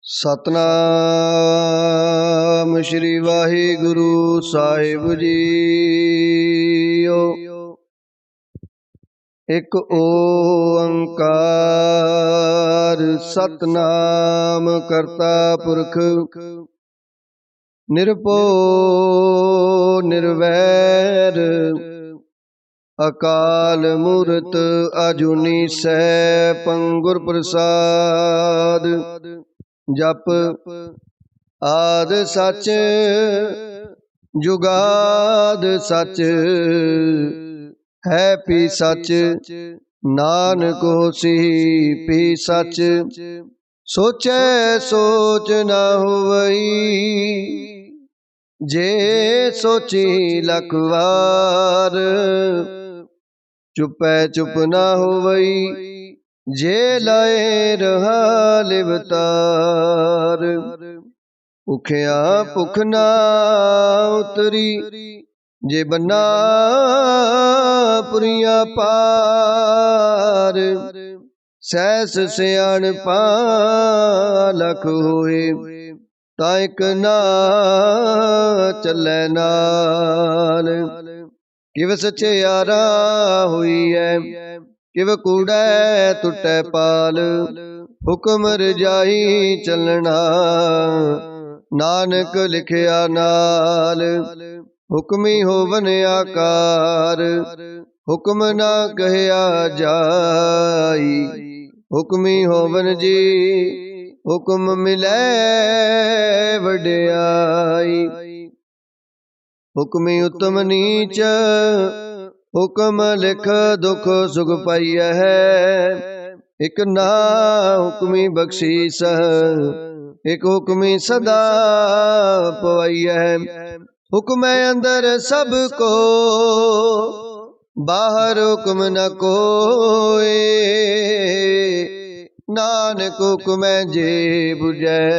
सतनाम श्री वाहिगुरु साहिब जीओ। एक ओंकार सतनाम करता पुरख निरभो निर्वैर अकाल मूरत अजूनी सैभं गुर प्रसाद। जप आद सच जुगाद सच है पी सच नानक होसी पी सच। सोचै सोच न होवई जे सोची लख वार। चुपै चुप न होवई जे लाए रहा लिवतार। भुखिया भुख ना उतरी जे बन्ना पुरिया पार। सैस सियाणपा लख होए ताइक ना चलै नाल। किव सचियारा हुई है किव कूड़ै टुटै पाल। हुक्म रजाई चलना नानक लिखिया नाल। हुक्मी होवन आकार हुक्म ना कहया जाई। हुक्मी होवन जी हुक्म मिलै वड्याई। हुक्मी उत्तम नीच हुक्म लिख दुख सुख पाइय है। एक ना हुक्मी बख्शीस एक हुक्मी सदा पवैय है। हुक्म अंदर सब को बाहर हुक्म न कोई। नानक हुक्म जे बुझै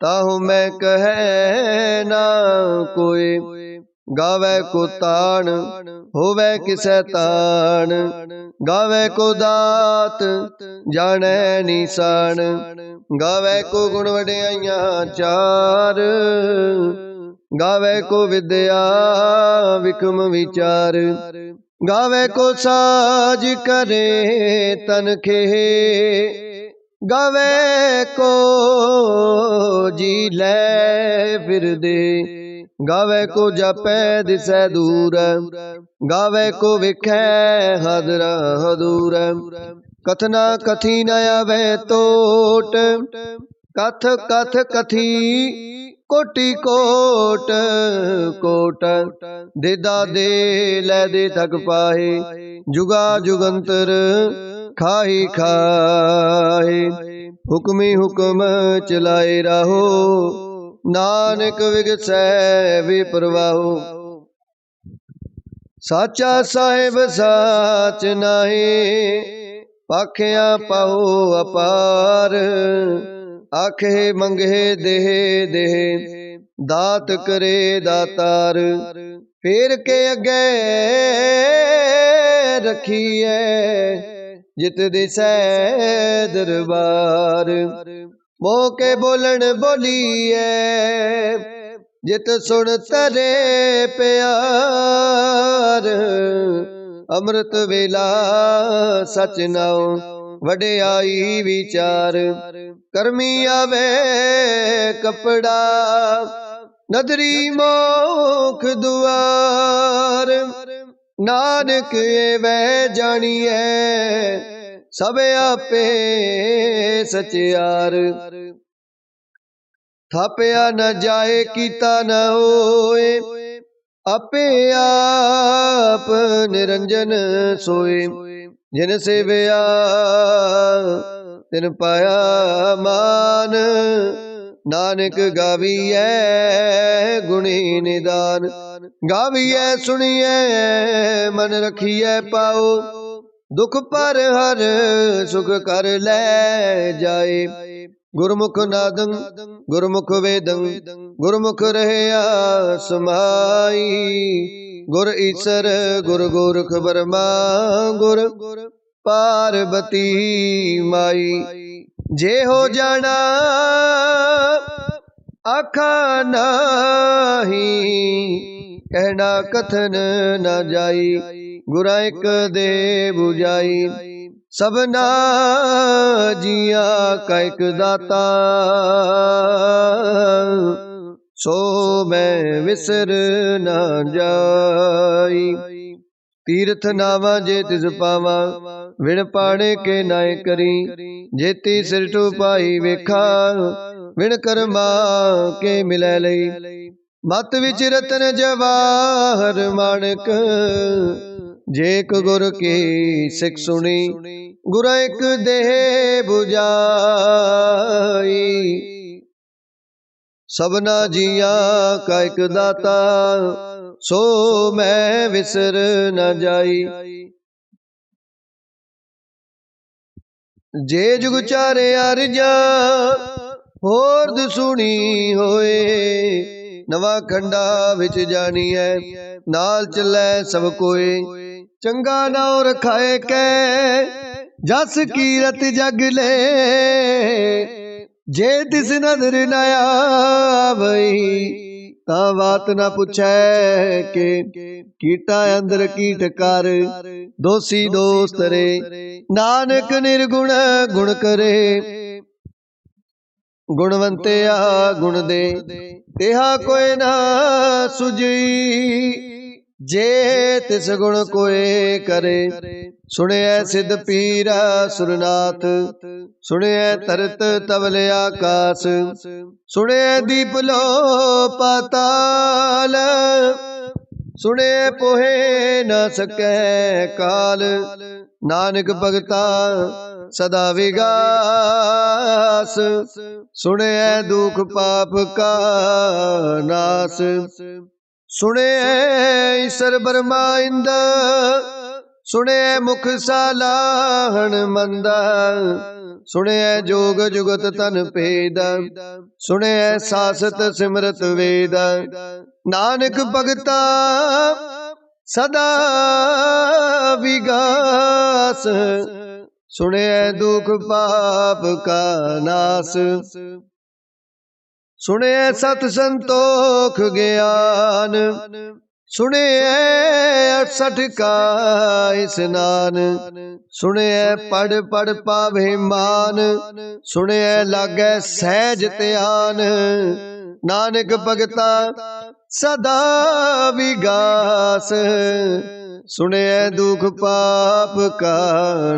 ताहु मैं कहे ना कोई। गावे को ताण होवे किसै ताण गावे को दात जाने निशान। गावे को गुण वड्याइयां चार गावे को विद्या विक्रम विचार। गावे को साज करे तनखे गावे को जी ले फिर दे। गावे को जपै दिसै दूर गावे को विखै हादरा हदूर। कथना कथी न आवे तोट कथ कथ कथी कोटि कोट कोट। देदा दे लै दे थक पाहे जुगा जुगंतर खाही खाहे। हुक्मी हुक्म चलाए राहो नानक विगसै विप्रवाहो। साचा साहिब साच नाहे पाखिया पाओ अपार। आखे मंगे देह देह दात करे दातार। फेर के अगे रखिए जित दिसै दरबार। मोह के बोलन बोलिए जित सुन तरे प्यार। अमृत वेला सच नाओ वड्याई विचार। करमी आवे कपड़ा नदरी मोख दुआर। नानक एवै जानिए सब आपे सचियार। थापया न जाए कीता न होए आपे आप निरंजन सोए। जिन सेवया तिन पाया मान। नानक गावीऐ गुणी निदान। गावीऐ सुनिए मन रखिए पाओ। दुख पर हर सुख कर ले जाए। गुरमुख नादं गुरमुख वेदं गुरमुख रहया समाई। गुर ईसर गुर गोरख बर्मा गुर पार्वती माई। जे हो जाना आखा नाही, कहना कथन न जाई, गुरा एक दे बुझाई। सबना जिया का एक दाता, सो मैं विसर न जाई। तीर्थ नावा जे तिस पावा, विण पाणे के नाय करी। जेती सिर टुपाई वेखा, विण कर्मा के मिलै लई। मत विच रतन जवाहर माणक, जेक गुर की सिख सुनी, गुर एक देह बुझाई। सबना जिया का एक दाता, सो मैं विसर न जाई। जे जुग चारे अरजा, होर दुसुनी होए। नवा खंडा विच जानी है, नाल चलै सब कोए। चंगा नाउ रखाए कै, जस कीरत जग ले। जे तिस नदर न आवई, ता बात न पुछै के। कीटा अंदर कीट कर, दोषी दोस्त रे। नानक निर्गुण गुण करे, गुणवंतिया गुण दे। तेहा कोई ना सुझी, जे तिस गुण कोई करे। सुने सिद्ध पीरा सुरनाथ, सुने तरत तवल आकाश। सुने दीप लो पाताल, सुने पोहे न सकै काल। नानक भगता सदा विगास, सुने दुख पाप का नाश। सुने ईश्वर ब्रह्मा इंद, सुने मुख सालाहन मंदा। सुने जोग जुगत तन पेद, सुने सासत सिमरत वेद। नानक भगता सदा विगास, सुने दुख पाप का नाश। सुने सत संतोख ज्ञान, सुने 68 का स्नान। सुने पढ़ पढ़ पावे मान, सुने लागे सहज ध्यान। नानक भगता सदा विगास, सुने दुख पाप का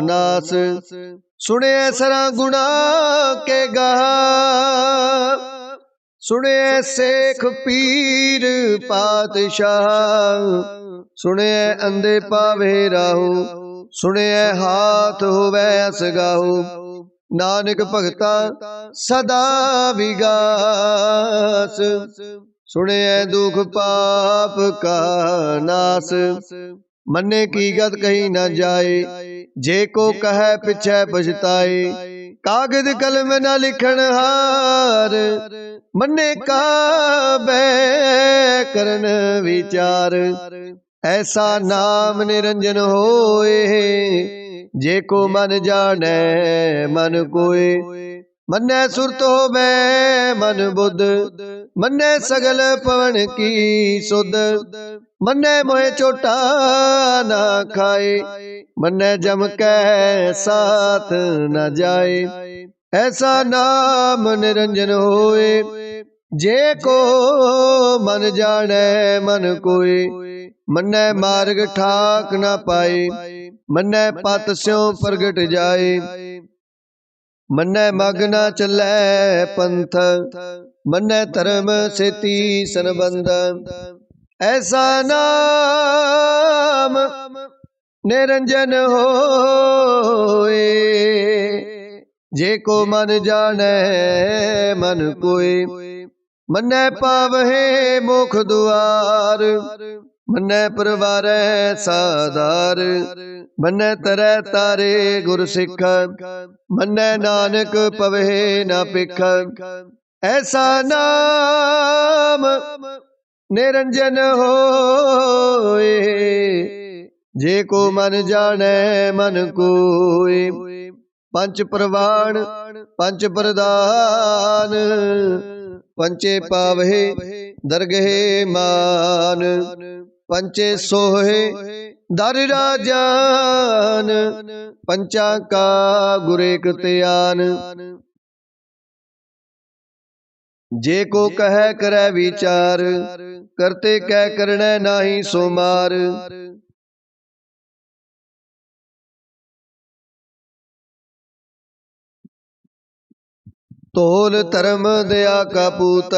नाश। सुने सरा गुणा के गा, सुने शेख पीर पातशाह। सुने अंधे पावे राहु, सुने हाथ होवे असगाहु। नानक भगता सदा विगास, सुने दुख पाप का नाश। मन्ने की गत कही न जाए, जे को कहे पिछे पछताए। कागज कलम न लिखन हार, मन्ने का बै करन विचार। ऐसा नाम निरंजन होए, जे को मन जाने मन कोय। मन्ने सुरत होवे मन बुध, मन्ने सगल पवन की सुध। मन्ने मोहे चोटा न खाए, मन्ने जम कै साथ न जाए। ऐसा नाम निरंजन होए, जे को मन जाने मन कोय। मन्ने मार्ग ठाक न पाए, मन्ने पत स्यों प्रगट जाए। मन्ने मग न चलै पंथ, मन्ने धर्म सेती संबंध। ऐसा नाम निरंजन होए, जे को मन जाने मन कोय। मन्ने पावहे मोख दुआर, मन्ने परवारै साधार। मन्ने तरै तारे गुर सिख, मन्ने नानक पवहे न पिख। ऐसा नाम निरंजन होए, जे को मन जाने मन कोय। पंच प्रवाण पंच प्रधान पंचे पावहे दरगहे मान पंचे सोहे दर राजान पंचा का गुरेक त्यान जे को कह करे विचार करते कह करने नाही सोमार तोल धर्म दया का पूत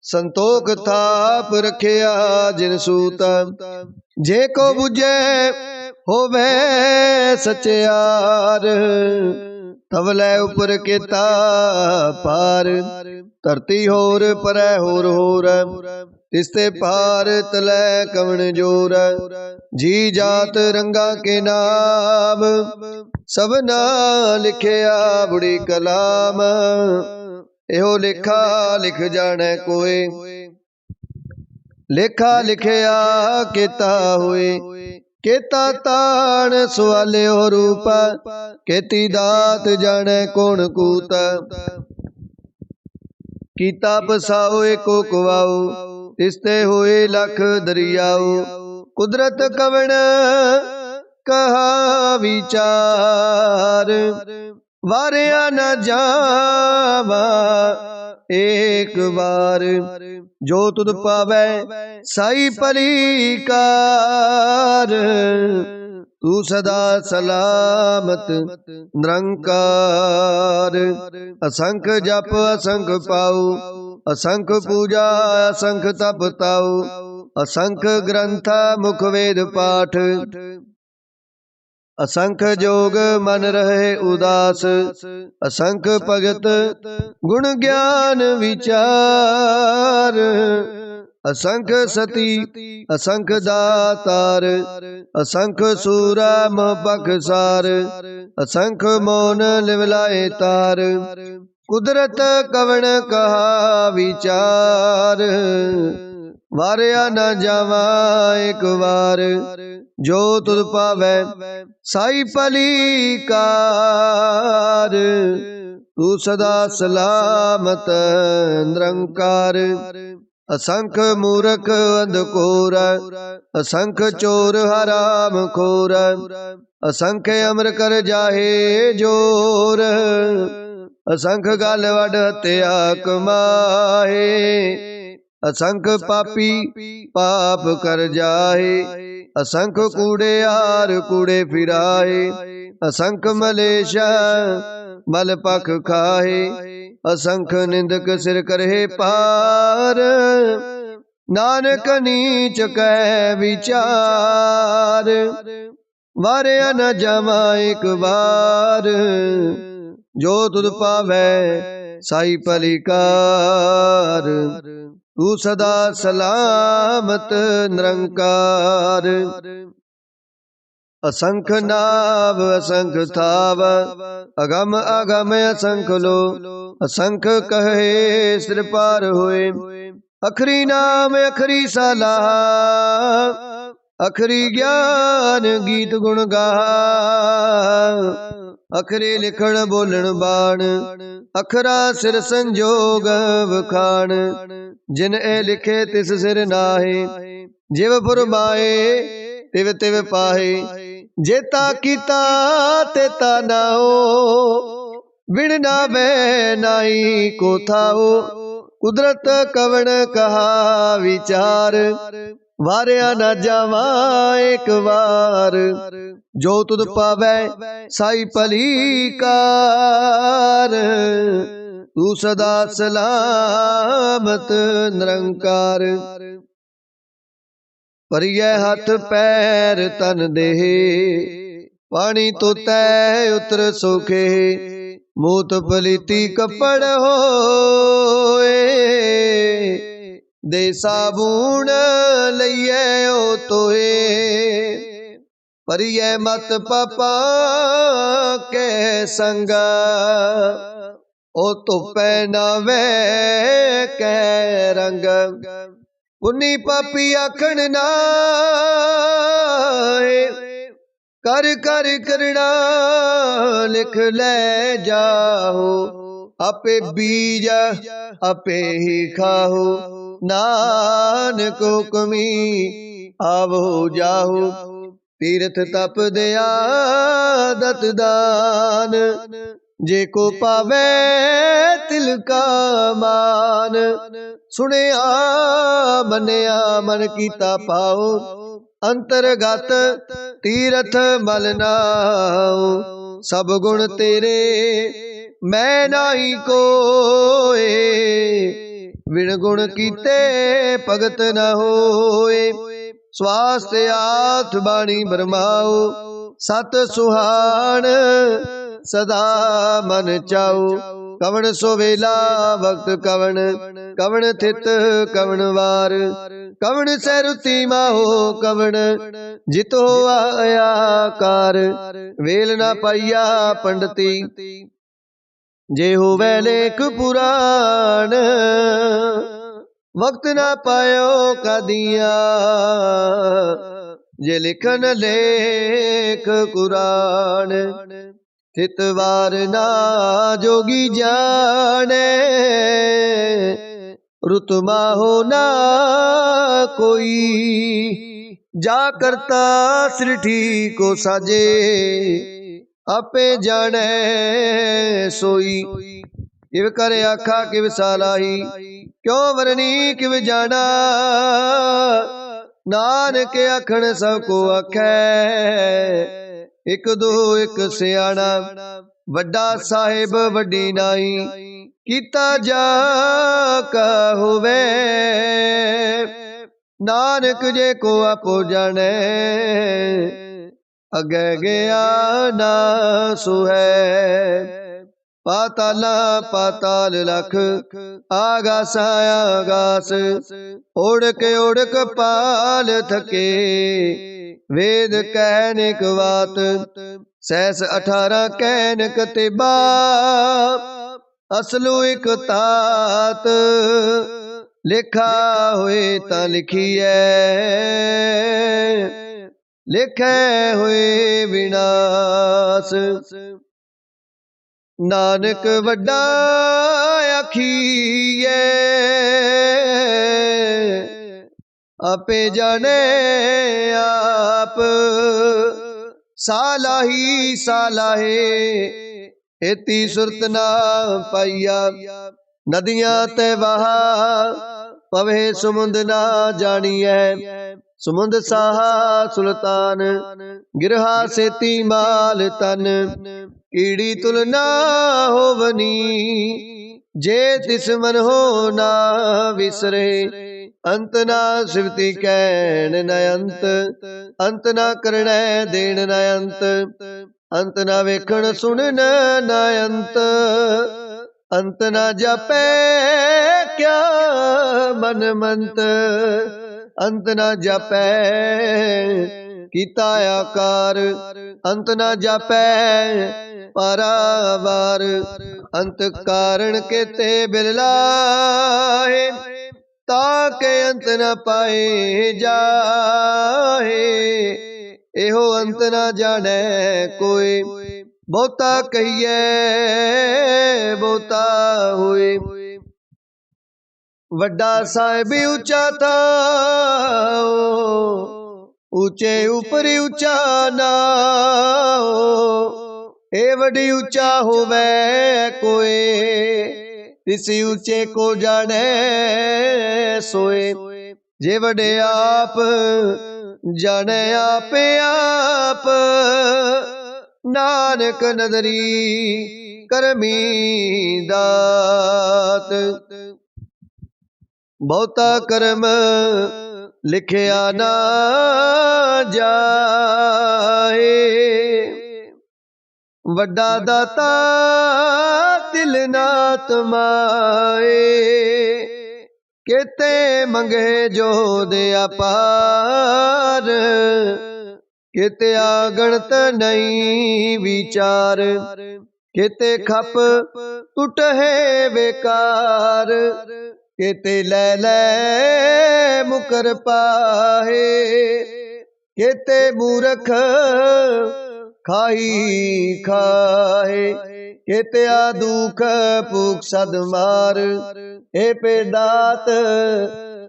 संतोख थाप रखिया जिन सूत जे को बुझे होवे सचयार तवलै उपर केता पार धरती होर परै होर तिसते पार तलै कवण जोर जी जात रंगा के नाम सबना लिखिया बुढ़ी कलाम एहो लेखा लिख जाने कोई लेखा लिखिया केता होए केता ताण सवाले हो रूप केती दात जाने कौन कूत कीता पसाओ एको कुवाओ तिसते हुए लख दरियाओ कुदरत कवण कहा विचार वारिया न जावा एक बार जो तुद पावे साई पलीकार तू सदा सलामत निरंकार असंख जप असंख पाऊ असंख पूजा असंख तप ताऊ असंख ग्रंथ मुख वेद पाठ असंख जोग मन रहे उदास असंख भगत गुण ज्ञान विचार असंख सती असंख दातार असंख सूरम बखसार असंख मौन लिवलाए तार कुदरत कवण कहा विचार वारिया न जावा एक बार जो तुद पावे साई पलीकार तू सदा सलामत निरंकार असंख मूर्ख अंधकोर असंख चोर हराम खोर असंख अमर कर जाहे जोर असंख गल वड हत्या कमाए असंख पापी पाप कर जाए असंख कूड़ेयार कूड़े फिराए असंख मलेशा मल पख खाए असंख निंदक सिर करे पार नानक नीच कह विचार वारिया न जावा एक बार जो तुद पावे साई पलिकार तू सदा सलामत निरंकार असंख नाव असंख थाव अगम अगम असंख लो असंख कहे सिर पार होए अखरी नाम अखरी सलाह अखरी ज्ञान गीत गुण गा अखरे लिखण बोलण बाण अखरा सिर संजोग वखाण जिन ए लिखे तिस सिर नाहे जिव फुरमाए तिव तिव पाहे जेता कीता तेता नाओ बिन नावे नाई को थाओ कुदरत कवण कहा विचार वारिया न जावा एक बार जो तुद पावे साई पलीकार तू सदा सलामत निरंकार परिये हाथ पैर तन देह पानी तो तै उतर सोखे मूत पलीती कपड़ होए दे साबुन लइए ओ तोए परिये मत पापा के संग ओ तो पहनावे के रंग पुन्नी पापी आखण नाए कर कर करना लिख ले जाहो, आपे बीज आपे ही खाहो, नानक हुक्मी आवो जाहो। तीर्थ तप दया दत दान, जे को पावे तिल का मान। सुनिया मनिया मन कीता पाओ, अंतरगत तीरथ मल नाओ। सब गुण तेरे मैं नाही कोए, विण गुण कीते भगत न होए। स्वास्थ्य आठ बाणी भरमाओ, सत सुहान सदा मन चाओ। कवण सोवेला भक्त कवण, कवण थित कवण वार। कवण सैरुति माहो कवण, जितो आया कार। वेल ना पाइया पंडती, जे होवे लेख पुराण। वक्त ना पायो कादिया, जे लिखन लेख कुरान। थितवार ना जोगी जाने, रुत माहो ना कोई। जा करता सृष्टि को साजे, आपे जाने सोई। किव कर आखा किव सालाही, क्यों वरनी किव जाना। नानक आखण सब को आखै, एक दो एक सियाणा। वड्डा साहिब वड्डी नाई, कीता जा का होवे। नानक जे को आपो जाने, अगे गया ना सुहै। पाताला पाताल लख, आगास आगास। ओढ़क पाल थके, वेद कहनिक बात। सहस 18 कहनिक तिबा, असलू एक तात। लिखा होए ता लिखिए, लिखे होए विनाश। नानक वड्डा आखिए, आपे जाने आप। सालाही सालाहे, एती सुरत ना पाइया। नदियां ते बहा, पवे सुमुंद ना जानिए। सुमुंद साहा सुल्तान, गिरहा सेती माल तन। कीड़ी तुलना होवनी, जे तिस मन हो ना विसरे। अंत ना सिवती कहन न अंत, अंत ना करने देन न अंत। अंत ना वेखण सुनन न अंत, अंत ना जापे क्या मन मंत। अंत ना जापै कीता आकार, अंत ना जापै पारावार। अंत कारण केते बिरलाए, ताके अंत न पाए जाए। एहो अंत न जाने कोई, बहुता कहिए बहुता होए। वड्डा साहिब ऊंचा था, ऊंचे ऊपर ऊंचा ना। ए वडी ऊंचा होवे कोई, इसी ऊंचे को जाने सोए। जे वडे आप जाने आपे आप, नानक नदरी करमी दात। बहुता कर्म लिखिया ना जाए, वड्डा दाता दिल ना तमाए। केते मंगे जो दया पार, केते आगणत नहीं विचार। केते खप टूट है बेकार, केते ले ले मुकर पाहे। केते मूरख खाई खाए, केते दुख भूख सद मार, हे पे दात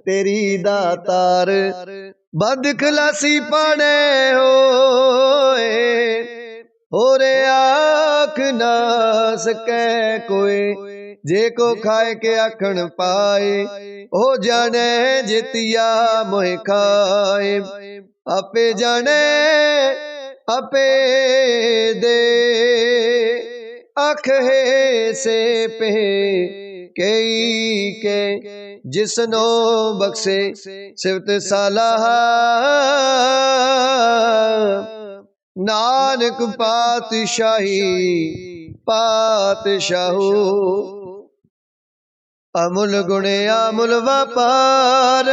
तेरी दातार। बद खलासी पाने होए, होरे आख ना सकै कोई, जे को खाए के आखण पाए, ओ जाने जितिया मोह खाए। आपे जाने आपे दे, आख है से पे कई के, जिसनो बख्शे सिवत सालाह, नानक पातशाही पातशाहू। अमुल गुणे अमुल व्यापार,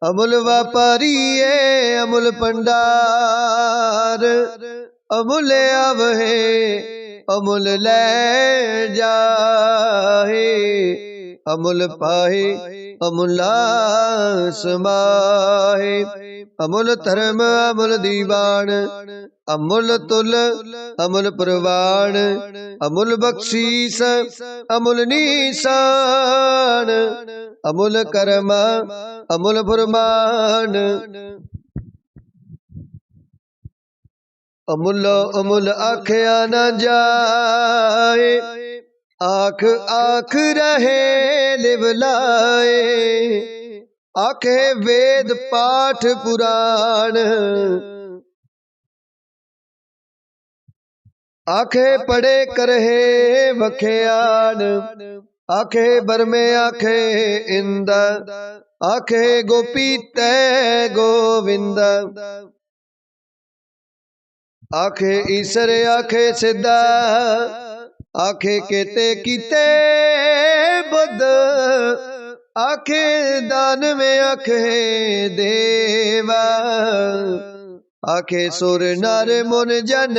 अमुल व्यापारी अमुल भंडार। अमुल आवहे अमुल ले जाहे, अमुल पाहे अमुला समाहे। अमुल धर्म अमुल दीवान, अमुल तुल अमुल प्रवाण। अमुल बख्शीस अमुल निशान, अमुल कर्म अमुल फरमान। अमुल अमुल आख्या न जाए, आख आख रहे लिवलाए। आखे वेद पाठ पुराण, आखे पढ़े करहे वख्यान। आखे बरमे आखे इंद, आखे गोपी तै गोविंद। आखे ईसर आखे सिद्धा, आखे केते कीते बुद्ध। आखे दान में आखे देवा, आखे सुर नर मुन जन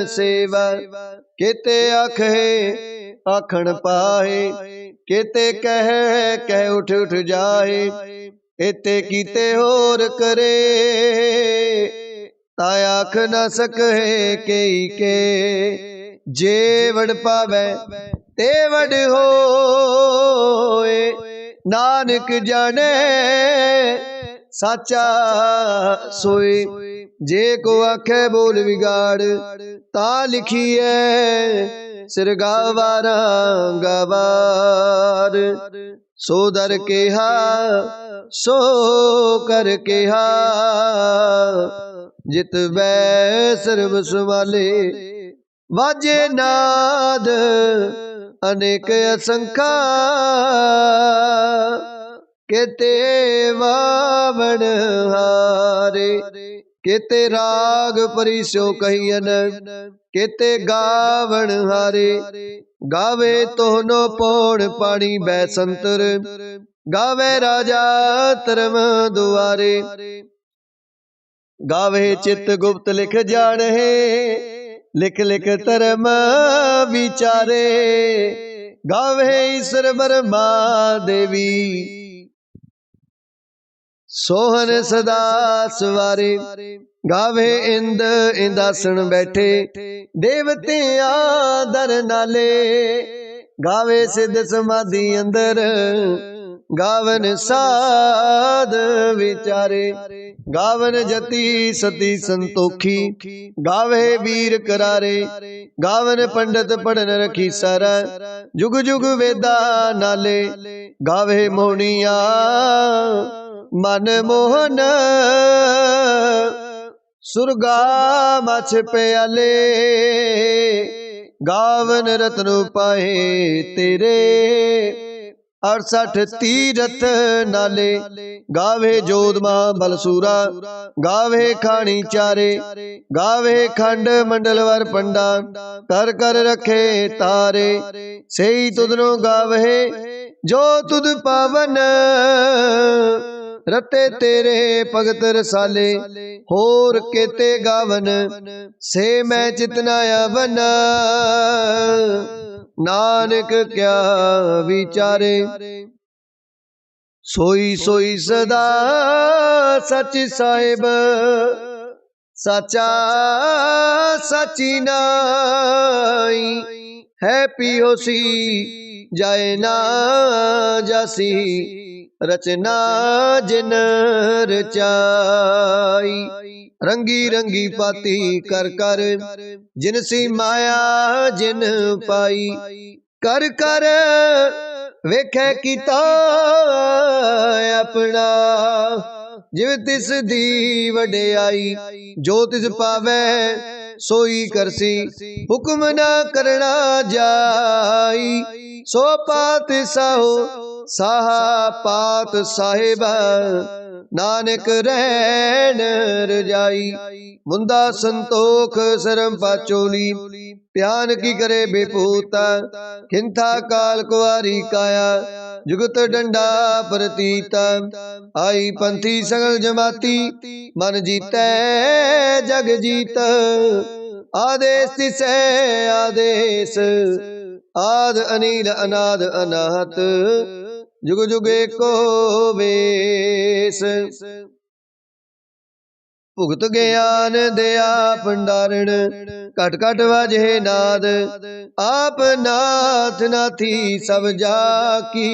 सेवा। केते आखे आखण पाए, केते कह उठ उठ जाए। एते कीते होर करे, ताय आख न सके कई के। जे वड पावे ते वड होए, नानक जाने साचा सोए। जे को आखे बोल बिगाड़, ता लिखिए सिर गावारा गवार। सो दर केहा सो कर केहा, जित बै सर्व संभाले। वाजे नाद अनेक असंखा, केते वावण हारे। केते राग परिस्यो कहियन, केते गावण हारे। गावे तोहनो पौण पानी बैसंतर, गावे राजा धर्म दुआरे। गावे चित गुप्त लिख जाने, लिख लिख धर्म विचारे। गावे ईश्वर ब्रह्मा देवी, सोहन सदा सवारे। गावे इंद इंदासन बैठे, देवतिया दर नाले। गावे सिद्ध समाधि अंदर, गावन साध विचारे। गावन जति सती संतोखी, गावे वीर करारे। गावन पंडित पढ़न रखी सर, जुग जुग वेदा नाले। गावे मोहनिया मन मोहन, सुरगा मछ प्याले। गावन रत्न पाए तेरे, 68 तीरथ नाले। गावे जोधमा बलसूरा, गावे खानी चारे। गावे खंड मंडलवर पंडा, कर कर रखे तारे। सेई तुदनो गावे जो तुद पावन, रते तेरे भगत रसाले। होर केते गावन से मैं चितनाया बना, नानक क्या विचारे। सोई सोई सदा सच साहिब साचा सची नाई है पियोसी जाए ना जासी रचना जिन रचाई रंगी रंगी पाती कर कर जिनसी माया जिन पाई कर कर वेखे कीता अपना जिव तिस दी वडियाई जो तिस पावे सोई करसी हुक्म न करना जाई सो पात साहो साहा पात साहिबा नानक रहन रजाई मुंदा संतोख शरम पाचोली प्यान की करे बेपूता खिंथा काल कुआरी काया जुगत डंडा प्रतीता आई पंथी सगल जमाती मन जीतै जग जीत आदेश तिसै आदेश आद अनील अनाद अनाहत जुग जुग एको वेस भुगत ज्ञान दया भंडारण घट घट वाजे नाद आप नाथ नाथी सब जाकी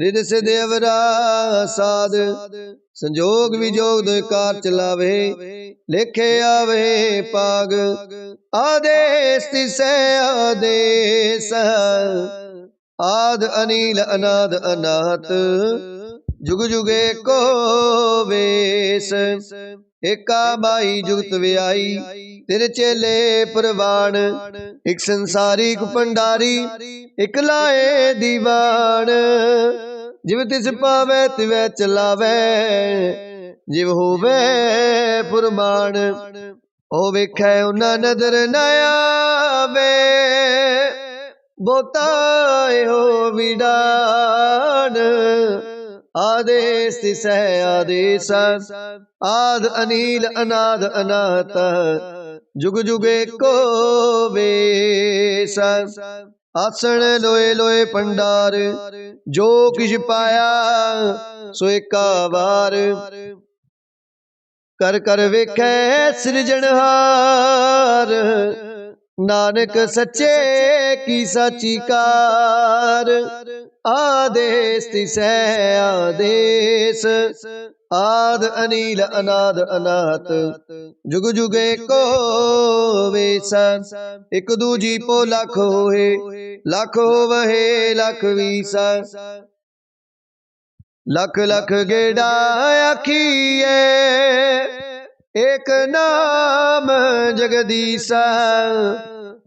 रिद सिद अवरा साध संजोग विजोग दो कार चलावे लेखे आवे पाग आदेश तिसै आदेश आद अनील अनाद अनाहत जुग जुग एको वेस एका माई जुगत व्याई तेरे चेले परवान एक संसारी एक भंडारी एक लाए दीवान जिव तिस पावे तिवै चलावे जिव होवे फुरमान ओ वेखै उन्ना नजर न आवे बोताए हो विडान आदेश तिसै आदेश आद अनील अनाद अनाहत जुग जुग एको वेस आसन लोए लोए भंडार जो किछ पाया सो एका वार कर कर वेखै सृजनहार नानक सच्चे की साची कार आदेश तिसै आदेश आद अनील अनाद अनाहत जुग जुग एको वेस एक दूजी पो लख होए लख होवहे लख वीस लख लख गेड़ा आखिए एक नाम जगदीसा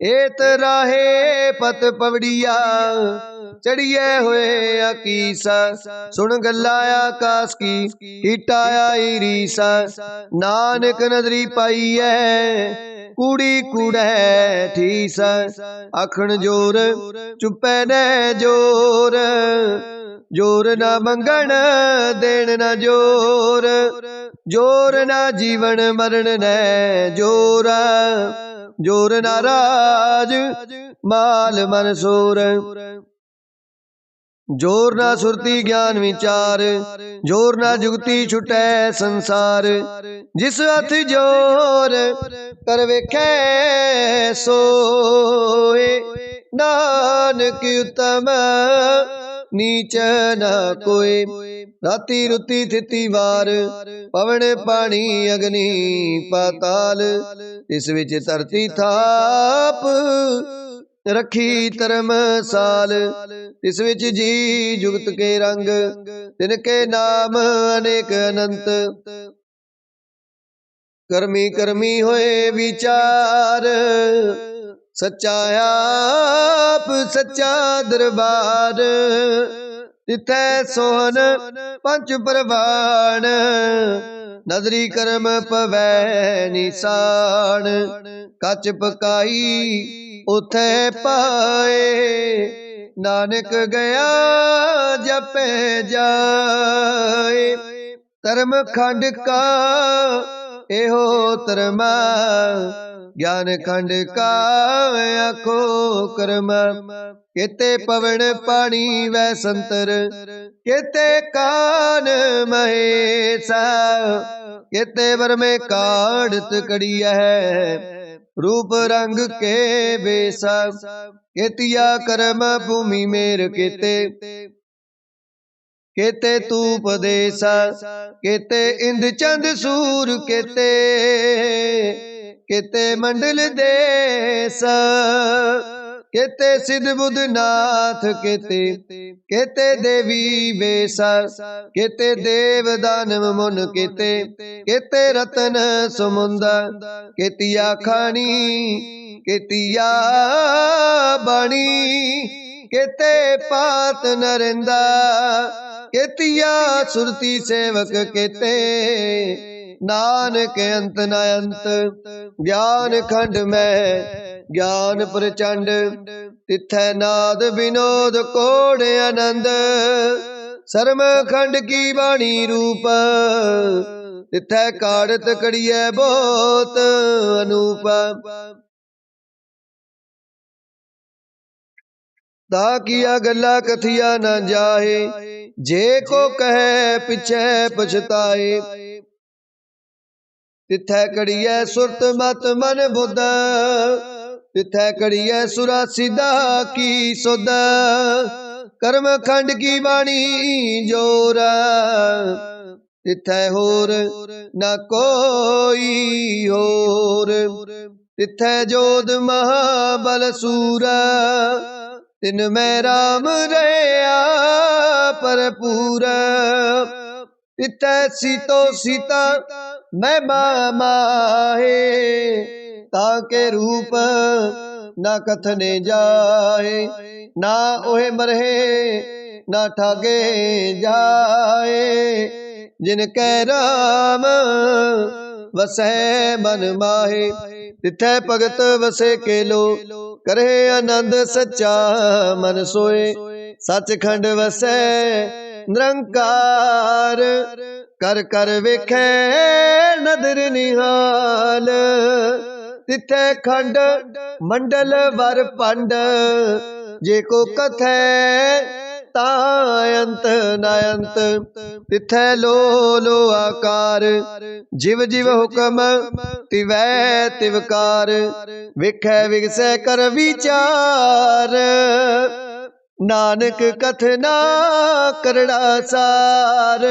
एत राहे पत पवड़िया चढ़िए हुए अकीसा सुन गल्ला आकाश की हिटाया रीसा नानक नदरी पाई है कूड़ी कूड़ै ठीस अखण जोर चुपै न जोर जोर ना मंगण देन ना जोर जोर ना जीवन मरण न जोर जोर ना राज माल मनसूर जोर ना सुरती ज्ञान विचार जोर ना जुगती छुटै संसार जिस हथ जोर कर वेखै सोए नानक उत्तम नीच न कोई राती रुती थिती वार पवन पानी अग्नि पाताल इस विच धरती थाप रखी धर्मसाल इस विच जी जुगत के रंग तिनके नाम अनेक अनंत कर्मी कर्मी होए विचार सच्चा आप सच्चा दरबार तिथै सोहन पंच प्रवान नदरी कर्म पवै निशान कच पकाई उथे पाए नानक गया जपे जाए धर्म खंड का एहो धर्मा ज्ञान खंड का आखो कर्म केते पवन पानी वै संतर केते कान महेशा केते वर में काढ़त कड़िया है रूप रंग के बेसा केतिया कर्म भूमि मेर केते केते तूप देसा केते इंद चंद सूर केते केते मंडल देसा केते सिद्ध बुध नाथ केते केते देवी बेसा केते देव दानव मुन केते केते रतन सुमुंदा केतिया खानी केतिया बाणी केते पात नरिंदा केतिया सुरती सेवक केते नानक अंत न अंत ज्ञान खंड में ज्ञान प्रचंड तिथै नाद विनोद कोड आनंद शर्म खंड की वाणी रूप तिथै काढ़त कड़िए बहुत अनूप ता किया गल्ला कथिया न जाए जे को कहे पिछे पछताए तिथै कड़िए सुरत मत मन बुध तिथै कड़िए सुरा सिदा की सुध कर्म खंड की वाणी जोर तिथै होर न कोई होर तिथै जोध महाबल सूर तिन में राम रहा भरपूर तिथै सीतो सीता मैं माहे ताके रूप ना कथने जाए ना ओहे मरहे ना ठागे जाए जिनके राम वसै मन माहे तिथै भगत वसे केलो करे आनंद सच्चा मन सोए सचखंड वसै निरंकार कर कर वेखे नदर निहाल तिथै खंड मंडल वर पंड जे को कथै तायंत नायंत तिथै लो आकार जिव जिव हुक्म तिवै तिवकार विखै विगसै कर विचार नानक कथना करड़ा सार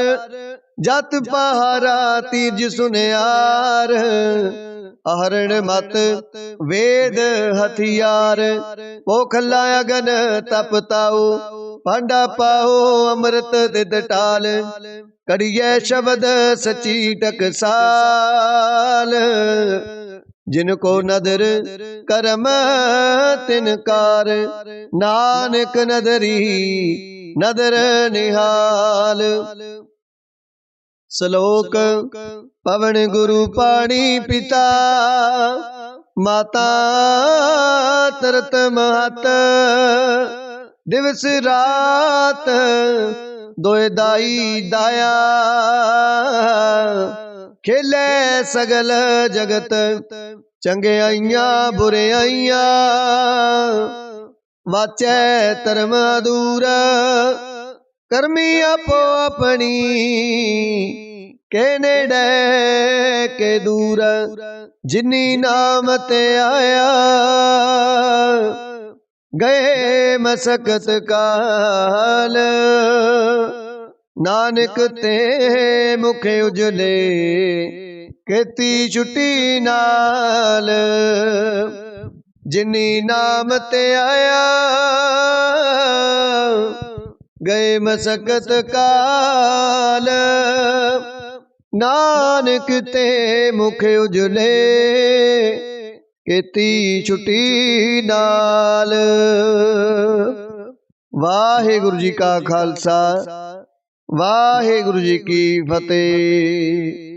जत पहारा तीज सुनियार आहरण मत वेद हथियार पोखला अगन तप ताओ पांडा पाओ अमृत तिद टाल कड़िए शब्द सची टकसाल जिनको नदर करम तिनकार नानक नदरी नदर निहाल श्लोक पवन गुरु पाणी पिता माता तरत महत दिवस रात दोए दाई दाया खेले सगल जगत चंगे आइया बुरे आइया वाचे धर्म दूर करमी आपो अपनी के नेड़े के दूर जिन्नी नाम ते आया गए मसकत काल नानक ते मुखे उजले केती छुट्टी नाल जिन्नी नाम ते आया गए मसकत काल नानक ते मुखे उजले केती छुट्टी नाल। वाहिगुरु जी का खालसा वाहिगुरु जी की फतेह।